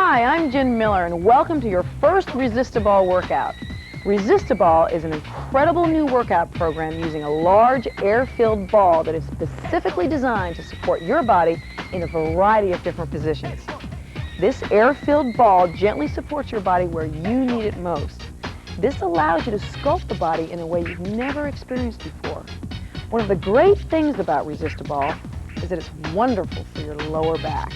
Hi, I'm Jen Miller, and welcome to your first Resistable workout. Resistable is an incredible new workout program using a large air-filled ball that is specifically designed to support your body in a variety of different positions. This air-filled ball gently supports your body where you need it most. This allows you to sculpt the body in a way you've never experienced before. One of the great things about Resistable is that it's wonderful for your lower back.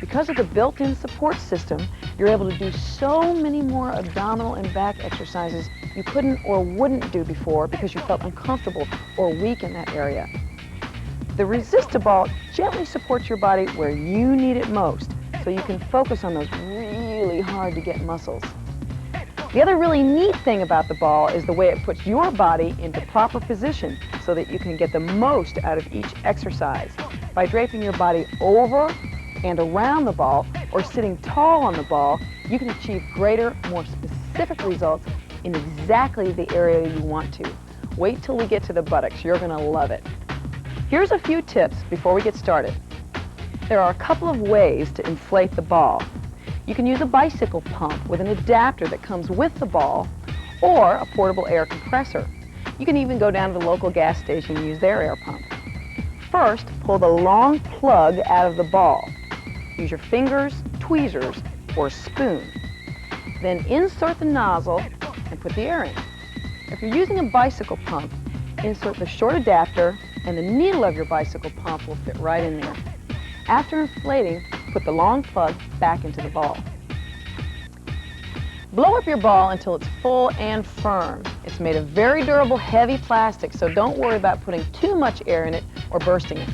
Because of the built-in support system, you're able to do so many more abdominal and back exercises you couldn't or wouldn't do before because you felt uncomfortable or weak in that area. The Resistable gently supports your body where you need it most, so you can focus on those really hard to get muscles. The other really neat thing about the ball is the way it puts your body into proper position so that you can get the most out of each exercise. By draping your body over and around the ball or sitting tall on the ball, you can achieve greater, more specific results in exactly the area you want to. Wait till we get to the buttocks. You're going to love it. Here's a few tips before we get started. There are a couple of ways to inflate the ball. You can use a bicycle pump with an adapter that comes with the ball or a portable air compressor. You can even go down to the local gas station and use their air pump. First, pull the long plug out of the ball. Use your fingers, tweezers, or spoon. Then insert the nozzle and put the air in. If you're using a bicycle pump, insert the short adapter and the needle of your bicycle pump will fit right in there. After inflating, put the long plug back into the ball. Blow up your ball until it's full and firm. It's made of very durable, heavy plastic, so don't worry about putting too much air in it or bursting it.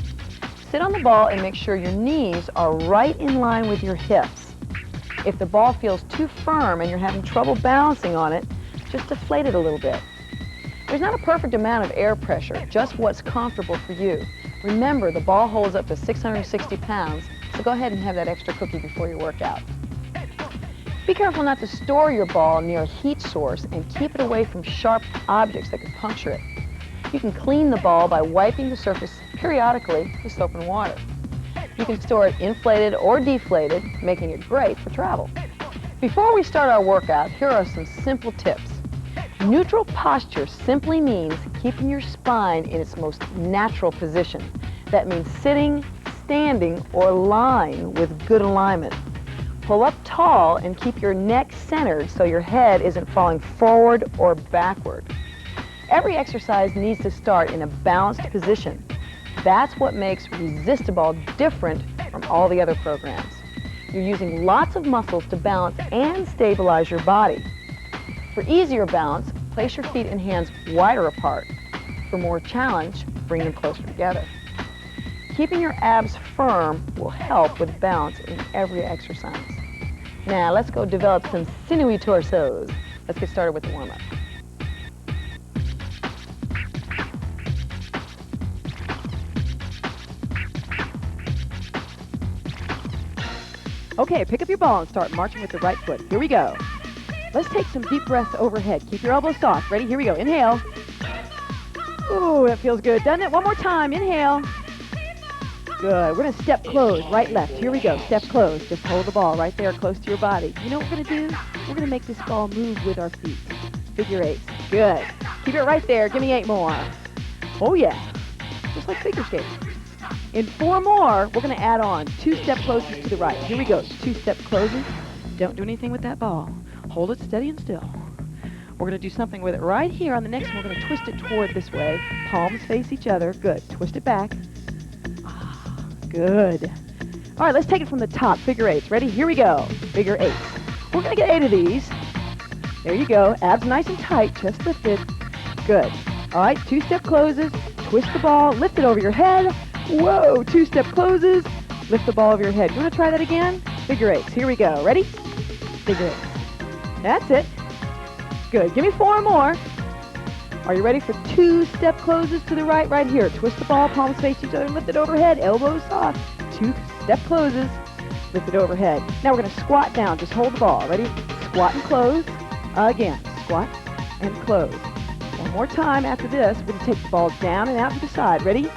Sit on the ball and make sure your knees are right in line with your hips. If the ball feels too firm and you're having trouble balancing on it, just deflate it a little bit. There's not a perfect amount of air pressure, just what's comfortable for you. Remember, the ball holds up to 660 pounds, so go ahead and have that extra cookie before your workout. Be careful not to store your ball near a heat source and keep it away from sharp objects that could puncture it. You can clean the ball by wiping the surface periodically with soap and water. You can store it inflated or deflated, making it great for travel. Before we start our workout, here are some simple tips. Neutral posture simply means keeping your spine in its most natural position. That means sitting, standing, or lying with good alignment. Pull up tall and keep your neck centered so your head isn't falling forward or backward. Every exercise needs to start in a balanced position. That's what makes Resistable different from all the other programs. You're using lots of muscles to balance and stabilize your body. For easier balance, place your feet and hands wider apart. For more challenge, bring them closer together. Keeping your abs firm will help with balance in every exercise. Now let's go develop some sinewy torsos. Let's get started with the warm-up. Okay, pick up your ball and start marching with the right foot. Here we go. Let's take some deep breaths overhead. Keep your elbows soft. Ready? Here we go. Inhale. Ooh, that feels good, doesn't it? One more time. Inhale. Good. We're going to step close, right, left. Here we go. Step close. Just hold the ball right there close to your body. You know what we're going to do? We're going to make this ball move with our feet. Figure eights. Good. Keep it right there. Give me 8 more. Oh, yeah. Just like figure skating. In 4 more, we're going to add on 2 step closes to the right. Here we go. 2 step closes. Don't do anything with that ball. Hold it steady and still. We're going to do something with it right here on the next one. We're going to twist it toward this way. Palms face each other. Good. Twist it back. Good. All right, let's take it from the top. Figure eights. Ready? Here we go. Figure eights. We're going to get 8 of these. There you go. Abs nice and tight. Chest lifted. Good. All right, 2 step closes. Twist the ball. Lift it over your head. Whoa, 2 step closes. Lift the ball over your head. You want to try that again? Figure eights. Here we go. Ready? Figure eights. That's it. Good. Give me 4 more. Are you ready for 2 step closes to the right? Right here. Twist the ball, palms face each other, and lift it overhead. Elbows soft. 2 step closes. Lift it overhead. Now we're going to squat down. Just hold the ball. Ready? Squat and close. Again. Squat and close. One more time after this. We're going to take the ball down and out to the side. Ready?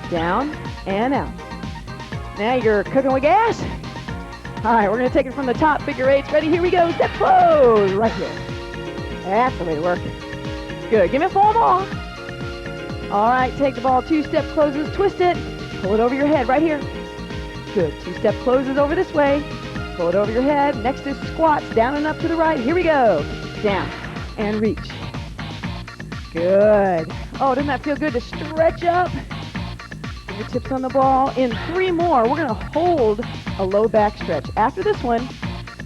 Down and out. Now you're cooking with gas. All right, we're going to take it from the top, figure eights. Ready? Here we go. Step close. Right here. That's the way to work it. Good. Give me 4 more. All right, take the ball, 2-step closes, twist it, pull it over your head right here. Good. 2-step closes over this way. Pull it over your head. Next is squats, down and up to the right. Here we go. Down and reach. Good. Oh, doesn't that feel good to stretch up? Fingertips on the ball. In 3 more, we're going to hold a low back stretch. After this one,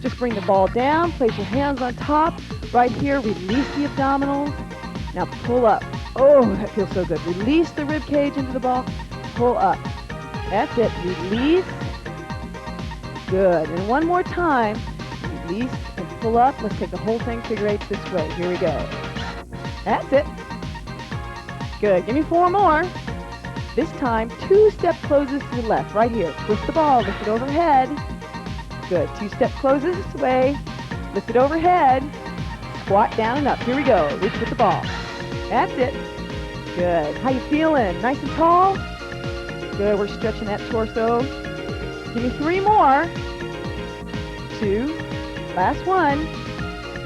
just bring the ball down, place your hands on top. Right here, release the abdominals. Now pull up. Oh, that feels so good. Release the rib cage into the ball. Pull up. That's it. Release. Good. And one more time. Release and pull up. Let's take the whole thing, figure eights this way. Here we go. That's it. Good. Give me 4 more. This time, 2-step closes to the left. Right here. Twist the ball. Lift it overhead. Good. 2-step closes this way. Lift it overhead. Squat down and up. Here we go. Reach with the ball. That's it. Good. How you feeling? Nice and tall? Good. We're stretching that torso. Give me 3 more. 2. Last one.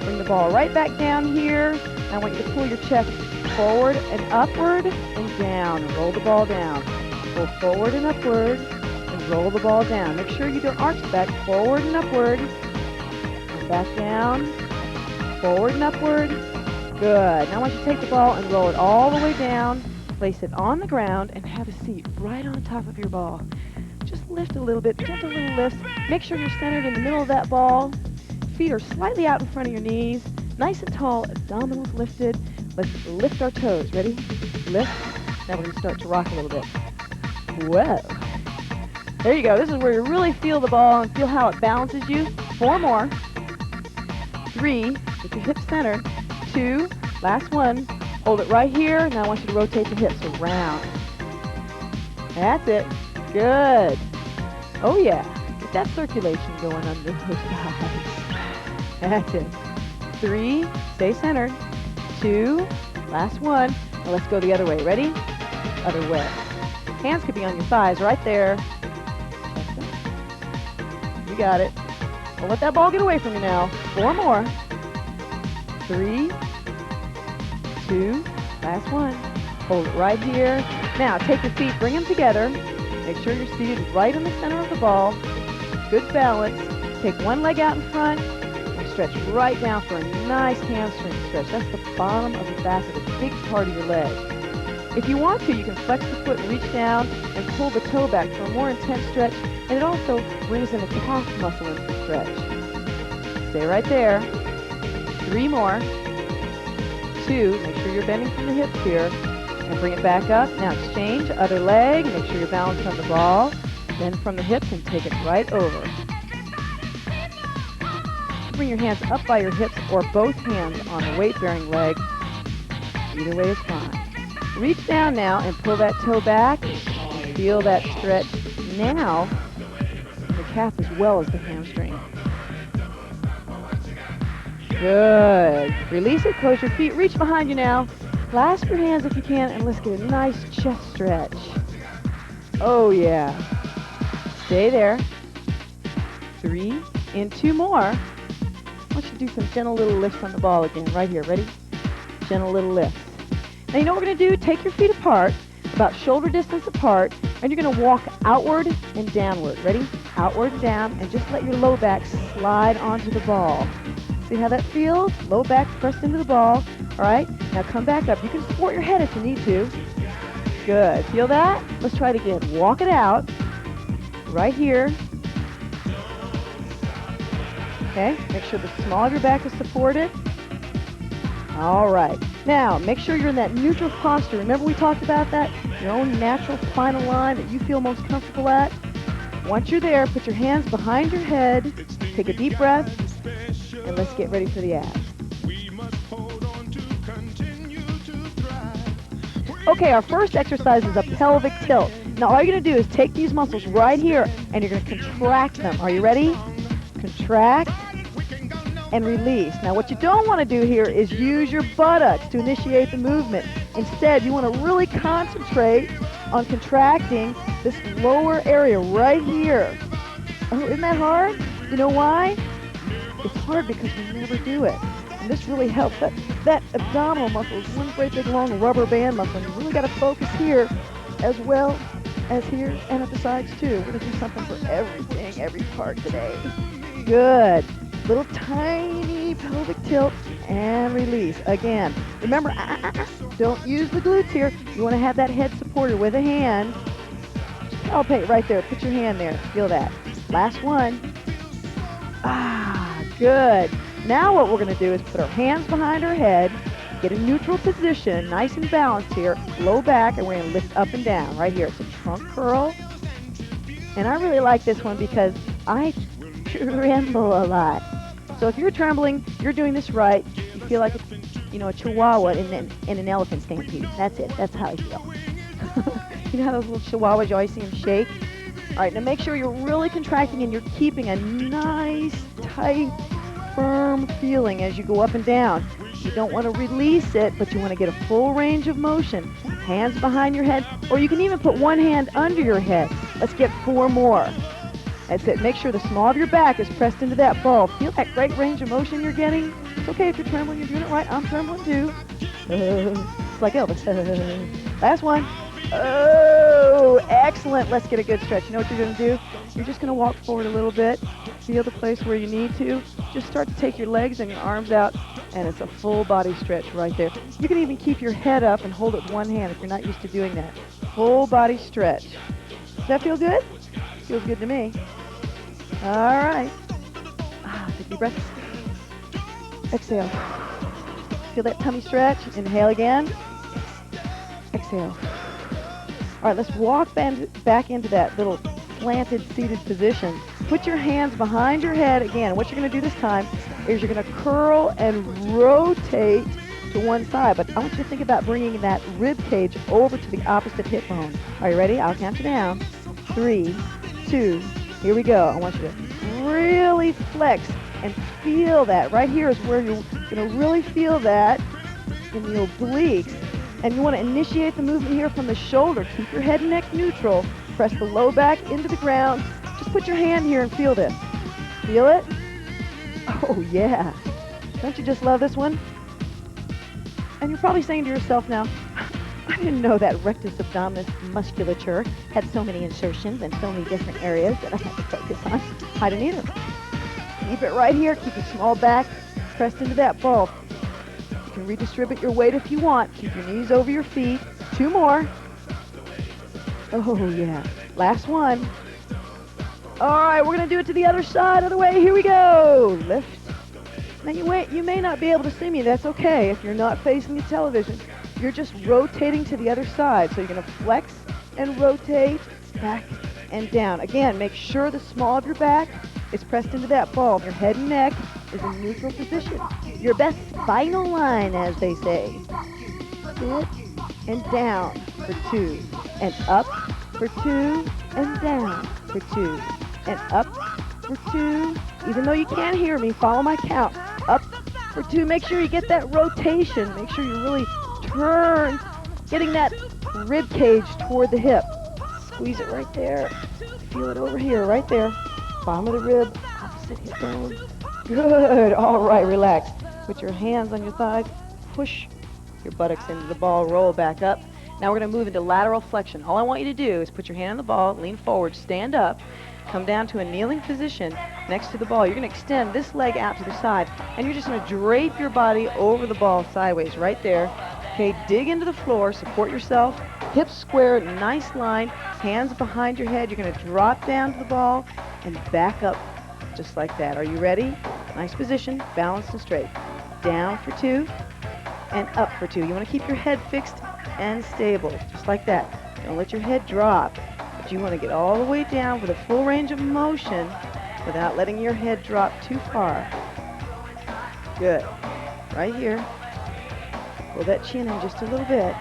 Bring the ball right back down here. I want you to pull your chest forward and upward and down. Roll the ball down. Pull forward and upward and roll the ball down. Make sure you don't arch the back. Forward and upward. And back down. Forward and upward. Good. Now I want you to take the ball and roll it all the way down. Place it on the ground and have a seat right on top of your ball. Just lift a little bit, gentle little lifts. Make sure you're centered in the middle of that ball. Feet are slightly out in front of your knees. Nice and tall, abdominals lifted. Let's lift our toes. Ready? Lift. Now we're going to start to rock a little bit. Whoa. There you go. This is where you really feel the ball and feel how it balances you. 4 more. 3. Get your hips centered. 2. Last one. Hold it right here. Now I want you to rotate the hips around. That's it. Good. Oh yeah. Get that circulation going under those thighs. That's it. 3. Stay centered. 2. Last one. Now let's go the other way. Ready? Other way. Hands could be on your thighs right there. You got it. Don't let that ball get away from you now. 4 more. 3. 2. Last one. Hold it right here. Now take your feet, bring them together. Make sure you're seated right in the center of the ball. Good balance. Take one leg out in front and stretch right down for a nice hamstring stretch. That's the bottom of the back of the big part of your leg. If you want to, you can flex the foot and reach down and pull the toe back for a more intense stretch, and it also brings in the calf muscle into the stretch. Stay right there. 3 more. 2. Make sure you're bending from the hips here. And bring it back up. Now exchange, other leg. Make sure you're balanced on the ball. Bend from the hips and take it right over. Bring your hands up by your hips or both hands on the weight-bearing leg. Either way is fine. Reach down now and pull that toe back. Feel that stretch now, the calf as well as the hamstring. Good. Release it, close your feet, reach behind you now. Clasp your hands if you can, and let's get a nice chest stretch. Oh yeah. Stay there. 3. And 2 more. I want you to do some gentle little lifts on the ball again. Right here. Ready? Gentle little lifts. Now you know what we're going to do? Take your feet apart, about shoulder distance apart, and you're going to walk outward and downward. Ready? Outward and down, and just let your low back slide onto the ball. See how that feels? Low back pressed into the ball. All right, now come back up. You can support your head if you need to. Good. Feel that? Let's try it again. Walk it out. Right here. Okay, make sure the small of your back is supported. All right. Now, make sure you're in that neutral posture. Remember we talked about that? Your own natural spinal line that you feel most comfortable at. Once you're there, put your hands behind your head. Take a deep breath. And let's get ready for the abs. Okay, our first exercise is a pelvic tilt. Now all you're going to do is take these muscles right here and you're going to contract them. Are you ready? Contract and release. Now what you don't want to do here is use your buttocks to initiate the movement. Instead, you want to really concentrate on contracting this lower area right here. Oh, isn't that hard? You know why? It's hard because we never do it. And this really helps. That abdominal muscle is one great big long rubber band muscle. And you really got to focus here as well as here and at the sides too. We're going to do something for everything, every part today. Good. Little tiny pelvic tilt and release. Again, remember, don't use the glutes here. You want to have that head supported with a hand. Palpate right there. Put your hand there. Feel that. Last one. Good. Now what we're going to do is put our hands behind our head, get a neutral position, nice and balanced here, low back, and we're going to lift up and down right here. It's a trunk curl. And I really like this one because I tremble a lot. So if you're trembling, you're doing this right. You feel like it's, a chihuahua in an elephant stampede. That's it. That's how I feel. You know how those little chihuahuas, you always see them shake? All right, now make sure you're really contracting and you're keeping a nice, tight, firm feeling as you go up and down. You don't want to release it, but you want to get a full range of motion. Hands behind your head, or you can even put one hand under your head. Let's get 4 more. That's it. Make sure the small of your back is pressed into that ball. Feel that great range of motion you're getting? It's okay if you're trembling. You're doing it right. I'm trembling too. It's like Elvis. Last one. Oh, excellent. Let's get a good stretch. You know what you're going to do? You're just going to walk forward a little bit. Feel the place where you need to. Just start to take your legs and your arms out, and it's a full body stretch right there. You can even keep your head up and hold it with one hand if you're not used to doing that. Full body stretch. Does that feel good? Feels good to me. All right. Take a deep breath. Exhale. Feel that tummy stretch. Inhale again. Exhale. All right, let's walk back into that little slanted seated position. Put your hands behind your head again. What you're going to do this time is you're going to curl and rotate to one side. But I want you to think about bringing that rib cage over to the opposite hip bone. Are you ready? I'll count you down. 3, 2, here we go. I want you to really flex and feel that. Right here is where you're going to really feel that in your obliques. And you want to initiate the movement here from the shoulder. Keep your head and neck neutral. Press the low back into the ground. Just put your hand here and feel this. Feel it? Oh, yeah. Don't you just love this one? And you're probably saying to yourself now, I didn't know that rectus abdominis musculature had so many insertions and so many different areas that I had to focus on. I didn't either. Keep it right here. Keep your small back pressed into that ball. You can redistribute your weight if you want. Keep your knees over your feet. 2 more. Oh, yeah. Last one. All right, we're going to do it to the other side of the way. Here we go. Lift. Now, you may not be able to see me. That's okay if you're not facing the television. You're just rotating to the other side. So you're going to flex and rotate back and down. Again, make sure the small of your back is pressed into that ball. Your head and neck is in neutral position. Your best spinal line, as they say. Sit and down for 2. And up for 2. And down for 2. And up for 2. Even though you can't hear me, follow my count. Up for 2. Make sure you get that rotation. Make sure you really turn, getting that rib cage toward the hip. Squeeze it right there. Feel it over here, right there. Bottom of the rib, opposite hip bone. Good. All right, relax. Put your hands on your thighs. Push your buttocks into the ball. Roll back up. Now we're going to move into lateral flexion. All I want you to do is put your hand on the ball, lean forward, stand up, come down to a kneeling position next to the ball. You're going to extend this leg out to the side, and you're just going to drape your body over the ball sideways right there. Okay, dig into the floor, support yourself, hips square, nice line, hands behind your head. You're going to drop down to the ball and back up just like that. Are you ready? Nice position, balanced and straight. Down for 2 and up for 2. You want to keep your head fixed and stable, just like that. Don't let your head drop, but you want to get all the way down with a full range of motion without letting your head drop too far. Good. Right here. Pull that chin in just a little bit.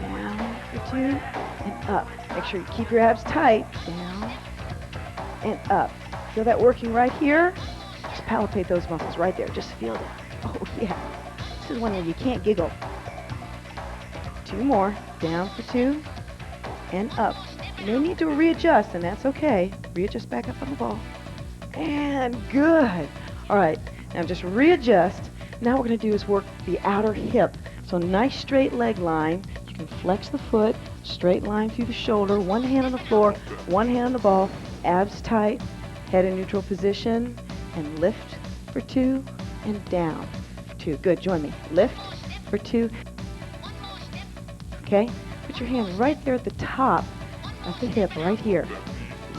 Down for 2 and up. Make sure you keep your abs tight. Down and up. Feel that working right here? Just palpate those muscles right there. Just feel that. Oh, yeah. This is one where you can't giggle. 2 more. Down for 2 and up. You may need to readjust, and that's okay. Readjust back up on the ball. And good. All right, now just readjust. Now what we're going to do is work the outer hip. So nice straight leg line. You can flex the foot, straight line through the shoulder, one hand on the floor, one hand on the ball, abs tight, head in neutral position, and lift for 2 and down for 2. Good, join me. Lift for 2. Okay, put your hand right there at the top of the hip, right here.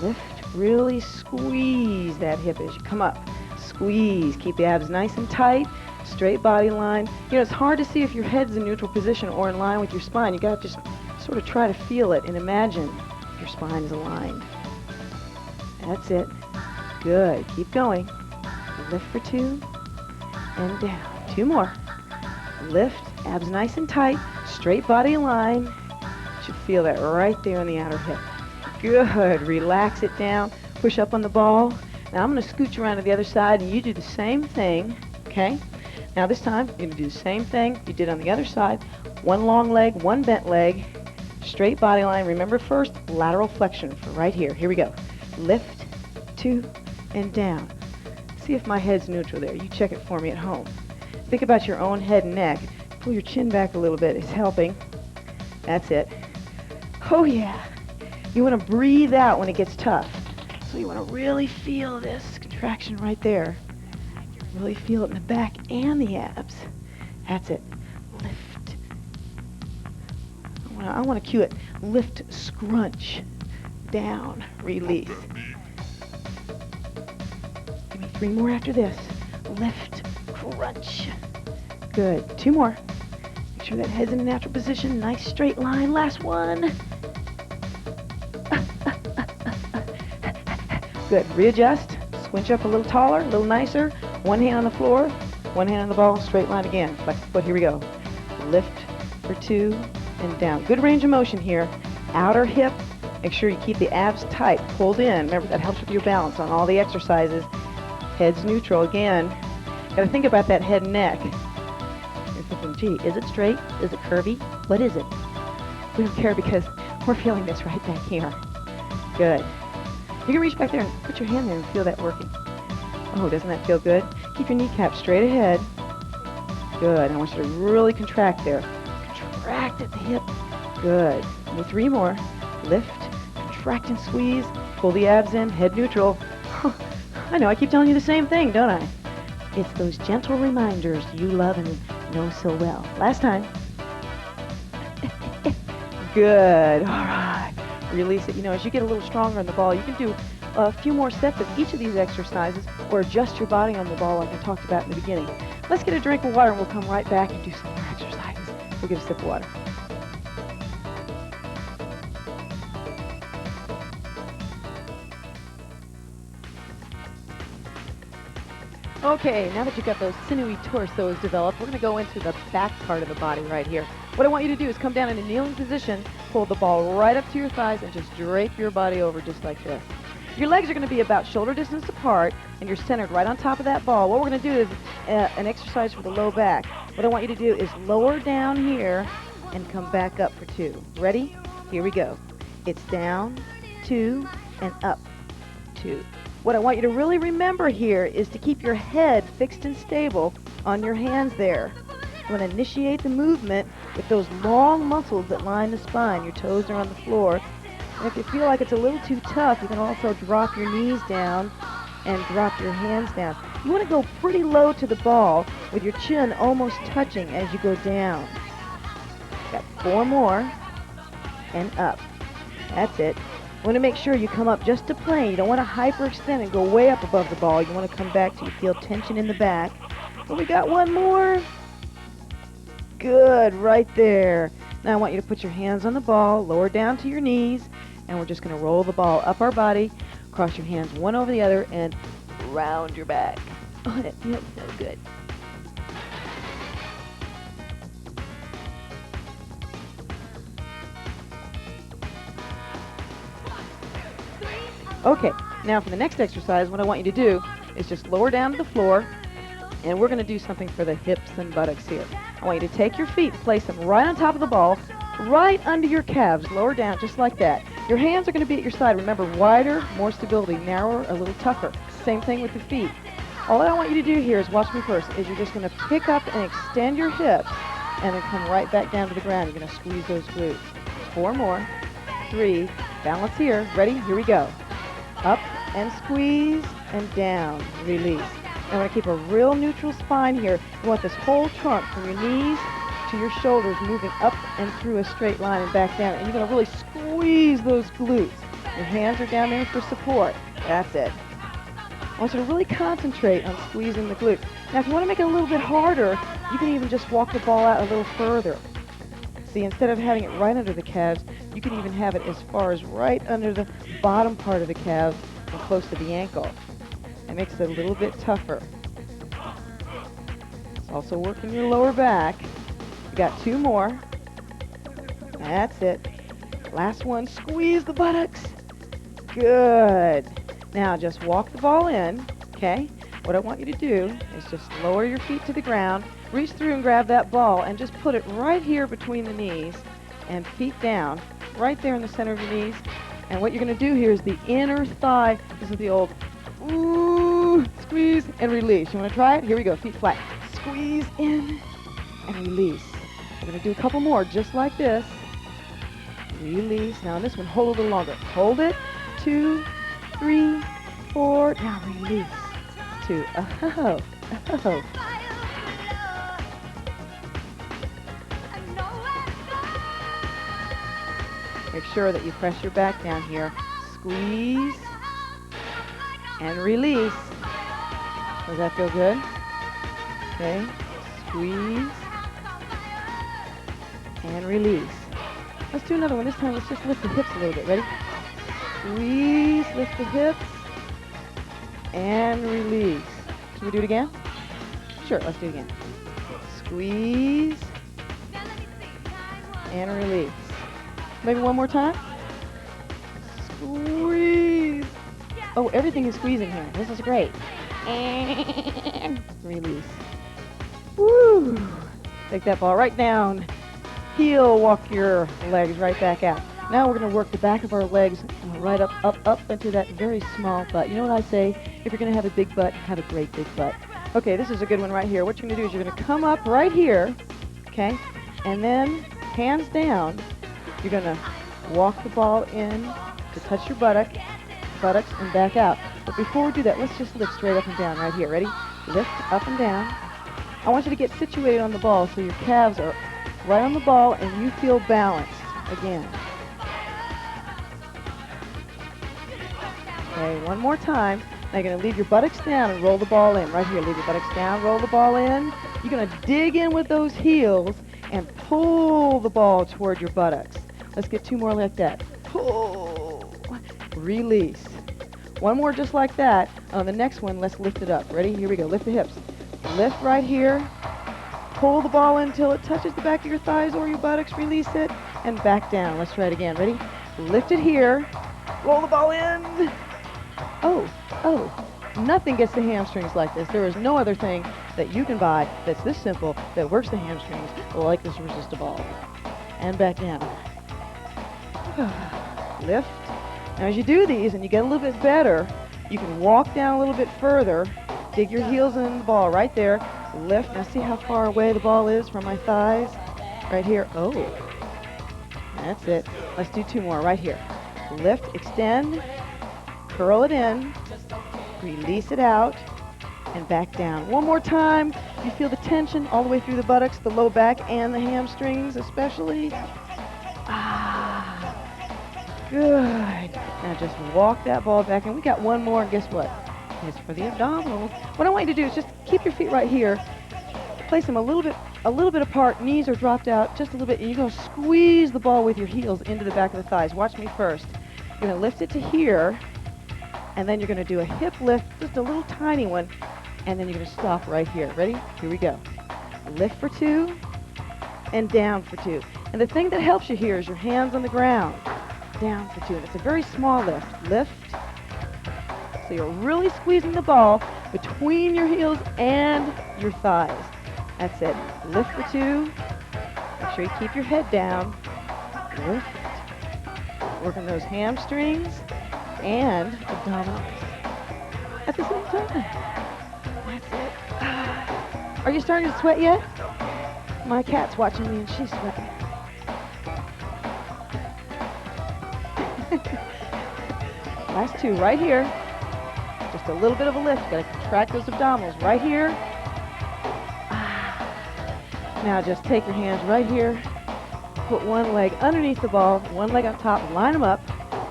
Lift, really squeeze that hip as you come up. Squeeze, keep the abs nice and tight, straight body line. You know, it's hard to see if your head's in neutral position or in line with your spine. You gotta just sort of try to feel it and imagine your spine is aligned. That's it. Good, keep going. Lift for 2 and down. 2 more. Lift, abs nice and tight, straight body line. Should feel that right there in the outer hip. Good, relax it down, push up on the ball. Now I'm going to scooch around to the other side and you do the same thing, okay? Now this time you're going to do the same thing you did on the other side. One long leg, one bent leg, straight body line. Remember first, lateral flexion for right here. Here we go. Lift, 2, and down. See if my head's neutral there. You check it for me at home. Think about your own head and neck. Pull your chin back a little bit. It's helping. That's it. Oh yeah. You want to breathe out when it gets tough. So you want to really feel this contraction right there. Really feel it in the back and the abs. That's it. Lift. I want to cue it. Lift, scrunch. Down, release. Give me 3 more after this. Lift, crunch. Good. 2 more. Make sure that head's in a natural position. Nice straight line. Last one. Good. Readjust. Squinch up a little taller, a little nicer. One hand on the floor, one hand on the ball. Straight line again. Flex the foot. Here we go. Lift for 2 and down. Good range of motion here. Outer hip. Make sure you keep the abs tight, pulled in. Remember, that helps with your balance on all the exercises. Head's neutral again. Got to think about that head and neck. You're thinking, gee, is it straight? Is it curvy? What is it? We don't care because we're feeling this right back here. Good. You can reach back there and put your hand there and feel that working. Oh, doesn't that feel good? Keep your kneecap straight ahead. Good. I want you to really contract there. Contract at the hip. Good. Give me 3 more. Lift, contract and squeeze. Pull the abs in, head neutral. I know, I keep telling you the same thing, don't I? It's those gentle reminders you love and know so well. Last time. Good. All right. Release it. You know, as you get a little stronger on the ball, you can do a few more sets of each of these exercises or adjust your body on the ball like I talked about in the beginning. Let's get a drink of water and we'll come right back and do some more exercises. We'll get a sip of water. Okay, now that you've got those sinewy torsos developed, we're going to go into the back part of the body right here. What I want you to do is come down in a kneeling position, pull the ball right up to your thighs, and just drape your body over just like this. Your legs are going to be about shoulder distance apart, and you're centered right on top of that ball. What we're going to do is an exercise for the low back. What I want you to do is lower down here and come back up for 2. Ready? Here we go. It's down, 2, and up, 2. What I want you to really remember here is to keep your head fixed and stable on your hands there. You want to initiate the movement with those long muscles that line the spine. Your toes are on the floor. And if you feel like it's a little too tough, you can also drop your knees down and drop your hands down. You want to go pretty low to the ball with your chin almost touching as you go down. Got 4 more and up. That's it. You want to make sure you come up just to plane. You don't want to hyperextend and go way up above the ball. You want to come back so you feel tension in the back. Well, we got 1 more. Good, right there. Now I want you to put your hands on the ball, lower down to your knees, and we're just going to roll the ball up our body, cross your hands one over the other, and round your back. Oh, that feels so good. Okay, now for the next exercise, what I want you to do is just lower down to the floor, and we're going to do something for the hips and buttocks here. I want you to take your feet, place them right on top of the ball, right under your calves, lower down just like that. Your hands are going to be at your side. Remember, wider, more stability, narrower, a little tougher. same thing with the feet. All I want you to do here is watch me first, is you're just going to pick up and extend your hips and then come right back down to the ground. You're going to squeeze those glutes. 4 more. 3. Balance here. Ready? Here we go. Up and squeeze and down. Release. I want to keep a real neutral spine here. You want this whole trunk from your knees to your shoulders moving up and through a straight line and back down. And you're going to really squeeze those glutes. Your hands are down there for support. That's it. I want you to really concentrate on squeezing the glute. Now, if you want to make it a little bit harder, you can even just walk the ball out a little further. See, instead of having it right under the calves, you can even have it as far as right under the bottom part of the calves and close to the ankle. It makes it a little bit tougher. It's also working your lower back. You got 2 more. That's it. Last one, squeeze the buttocks. Good. Now just walk the ball in, okay? What I want you to do is just lower your feet to the ground, reach through and grab that ball and just put it right here between the knees and feet down, right there in the center of your knees. And what you're going to do here is the inner thigh. This is the old ooh, squeeze and release. You want to try it? Here we go, feet flat. Squeeze in and release. We're going to do a couple more just like this. Release. Now on this one, hold a little longer. Hold it. 2, 3, 4. Now release. 2. Oh, oh. Make sure that you press your back down here. Squeeze and release. Does that feel good? Okay. Squeeze and release. Let's do another one. This time, let's just lift the hips a little bit. Ready? Squeeze, lift the hips, and release. Can we do it again? Sure, let's do it again. Squeeze, and release. Maybe one more time. Squeeze. Oh, everything is squeezing here. This is great. And release. Woo! Take that ball right down. Heel, walk your legs right back out. Now we're going to work the back of our legs right up into that very small butt. You know what I say? If you're going to have a big butt, have a great big butt. Okay, this is a good one right here. What you're going to do is you're going to come up right here, okay, and then hands down, you're going to walk the ball in to touch your buttocks and back out. But before we do that, let's just lift straight up and down right here. Ready? Lift up and down. I want you to get situated on the ball so your calves are right on the ball and you feel balanced again. Okay, one more time. Now you're going to leave your buttocks down and roll the ball in. Right here, leave your buttocks down, roll the ball in. You're going to dig in with those heels and pull the ball toward your buttocks. Let's get 2 more like that. Pull, release. One more just like that. On the next one, let's lift it up. Ready? Here we go. Lift the hips. Lift right here. Pull the ball in until it touches the back of your thighs or your buttocks. Release it and back down. Let's try it again. Ready? Lift it here. Roll the ball in. Oh, nothing gets the hamstrings like this. There is no other thing that you can buy that's this simple that works the hamstrings like this resistable. And back down. Lift. Now as you do these and you get a little bit better, you can walk down a little bit further, dig your heels in the ball right there, lift. Now see how far away the ball is from my thighs? Right here. Oh, that's it. Let's do 2 more right here. Lift, extend, curl it in, release it out, and back down. One more time. You feel the tension all the way through the buttocks, the low back, and the hamstrings especially. Good. Now just walk that ball back, and we got one more, and guess what? It's for the abdominals. What I want you to do is just keep your feet right here, place them a little bit apart, knees are dropped out just a little bit, and you're going to squeeze the ball with your heels into the back of the thighs. Watch me first. You're going to lift it to here, and then you're going to do a hip lift, just a little tiny one, and then you're going to stop right here. Ready? Here we go. Lift for 2, and down for 2. And the thing that helps you here is your hands on the ground. Down for 2. And it's a very small lift. Lift. So you're really squeezing the ball between your heels and your thighs. That's it. Lift for 2. Make sure you keep your head down. Lift. Working those hamstrings and abdominals. at the same time. That's it. Are you starting to sweat yet? My cat's watching me and she's sweating. Last two right here. Just a little bit of a lift. Got to contract those abdominals right here. Now just take your hands right here. Put one leg underneath the ball, one leg on top, line them up,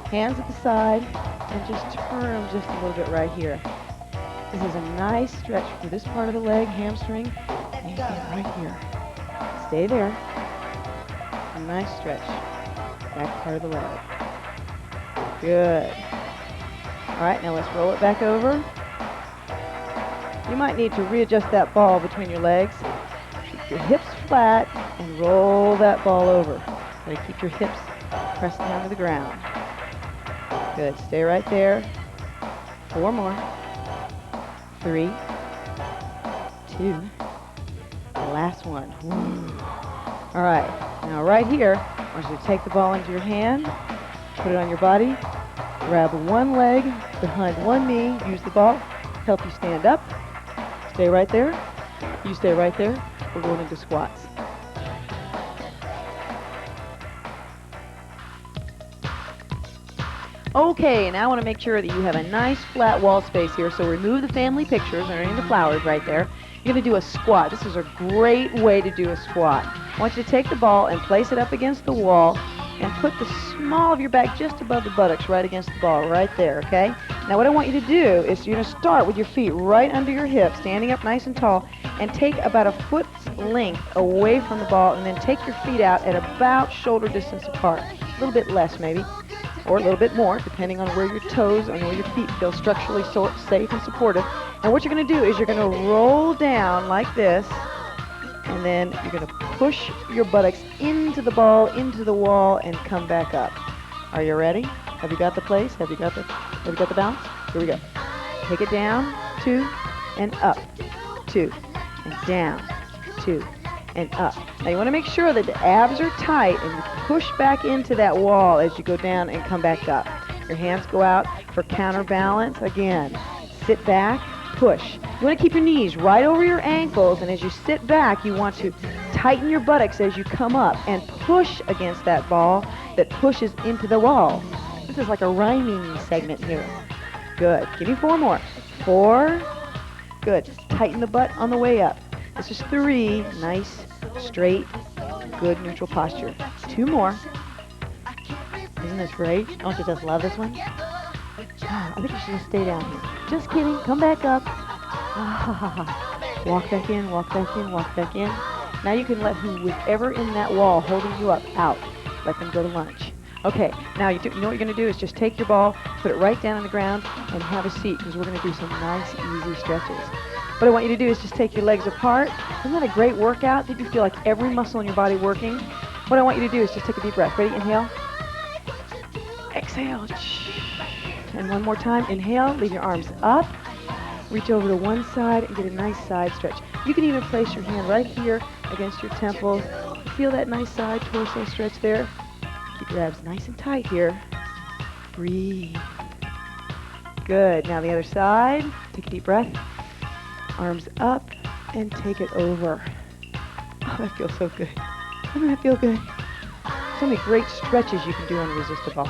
hands at the side, and just turn them just a little bit right here. This is a nice stretch for this part of the leg, hamstring, and right here. Stay there. A nice stretch. Back part of the leg. Good. All right, now let's roll it back over. You might need to readjust that ball between your legs. Keep your hips flat and roll that ball over. Gotta keep your hips pressed down to the ground. Good, stay right there. 4 more. 3, 2, the last one. All right, now right here, I want you to take the ball into your hand, put it on your body, grab one leg behind one knee, use the ball, help you stand up. Stay right there. You stay right there. We're going into squats. Okay, now I want to make sure that you have a nice flat wall space here, so remove the family pictures underneath the flowers right there. You're going to do a squat. This is a great way to do a squat. I want you to take the ball and place it up against the wall and put the small of your back just above the buttocks right against the ball right there, okay? Now what I want you to do is you're going to start with your feet right under your hips, standing up nice and tall, and take about a foot's length away from the ball, and then take your feet out at about shoulder distance apart. A little bit less maybe, or a little bit more, depending on where your toes and where your feet feel structurally safe and supportive. And what you're going to do is you're going to roll down like this, and then you're going to push your buttocks into the ball, into the wall, and come back up. Are you ready? Have you got the place? Have you got the bounce? Here we go. Take it down, 2, and up, 2, and down, 2, and up. Now you want to make sure that the abs are tight and you push back into that wall as you go down and come back up. Your hands go out for counterbalance. Again, sit back, push. You want to keep your knees right over your ankles, and as you sit back, you want to tighten your buttocks as you come up and push against that ball that pushes into the wall. This is like a rhyming segment here. Good. Give me 4 more. 4. Good. Tighten the butt on the way up. This is 3. Nice, straight, good neutral posture. 2 more. Isn't this great? Don't you just love this one? I think you should just stay down here. Just kidding. Come back up. Walk back in, walk back in, walk back in. Now you can let whoever in that wall holding you up out. Let them go to lunch. Okay, now you know what you're going to do is just take your ball, put it right down on the ground, and have a seat, because we're going to do some nice, easy stretches. What I want you to do is just take your legs apart. Isn't that a great workout? Did you feel like every muscle in your body working? What I want you to do is just take a deep breath. Ready? Inhale. Exhale. And one more time. Inhale. Leave your arms up. Reach over to one side and get a nice side stretch. You can even place your hand right here against your temple. Feel that nice side torso stretch there. Keep your abs nice and tight here. Breathe. Good. Now the other side. Take a deep breath. Arms up and take it over. Oh, that feels so good. Doesn't that feel good? So many great stretches you can do on the resistor ball.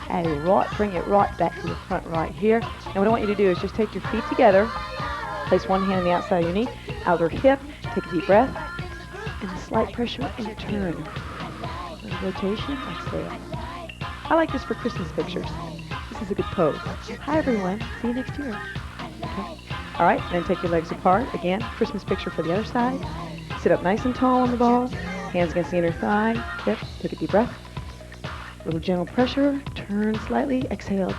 And bring it right back to the front right here. And what I want you to do is just take your feet together. Place one hand on the outside of your knee, outer hip. Take a deep breath. And a slight pressure and turn. Rotation, exhale. I like this for Christmas pictures. This is a good pose. Hi everyone. See you next year. Okay. All right, then take your legs apart. Again, Christmas picture for the other side. Sit up nice and tall on the ball. Hands against the inner thigh. Hip. Take a deep breath. A little gentle pressure. Turn slightly. Exhale.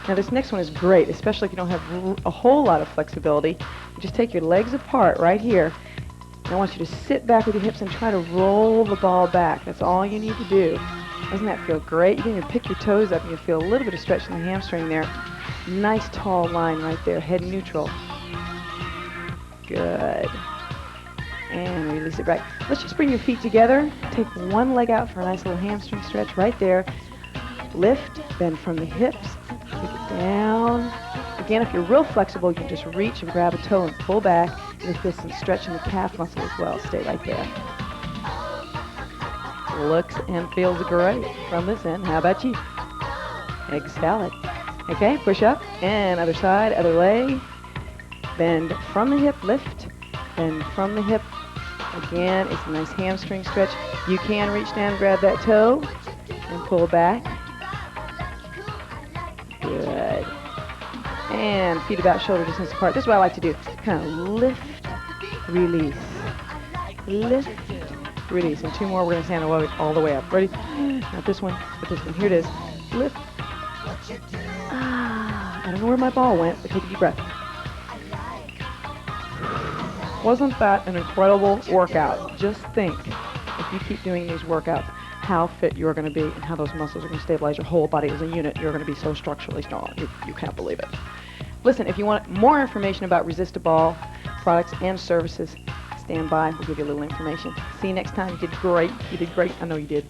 Now this next one is great, especially if you don't have a whole lot of flexibility. Just take your legs apart right here. And I want you to sit back with your hips and try to roll the ball back. That's all you need to do. Doesn't that feel great? You can even pick your toes up and you feel a little bit of stretch in the hamstring there. Nice tall line right there, head neutral. Good. And release it back. Let's just bring your feet together. Take one leg out for a nice little hamstring stretch right there. lift, bend from the hips, take it down. Again, if you're real flexible, you can just reach and grab a toe and pull back. And if there's some stretch in the calf muscle as well, stay right there. Looks and feels great from this end. How about you? Egg salad. Okay, push up and other side, other leg. Bend from the hip, lift. Bend from the hip. Again, it's a nice hamstring stretch. You can reach down and grab that toe and pull back. Good. And feet about shoulder distance apart. This is what I like to do. Kind of lift, release. Lift, release. And 2 more, we're going to stand all the way up. Ready? Not this one, but this one. Here it is. Lift. I don't know where my ball went, but take a deep breath. Wasn't that an incredible workout? Just think, if you keep doing these workouts, how fit you're going to be and how those muscles are going to stabilize your whole body as a unit. You're going to be so structurally strong. You can't believe it. Listen, if you want more information about Resistoball products and services, stand by. We'll give you a little information. See you next time. You did great. You did great. I know you did.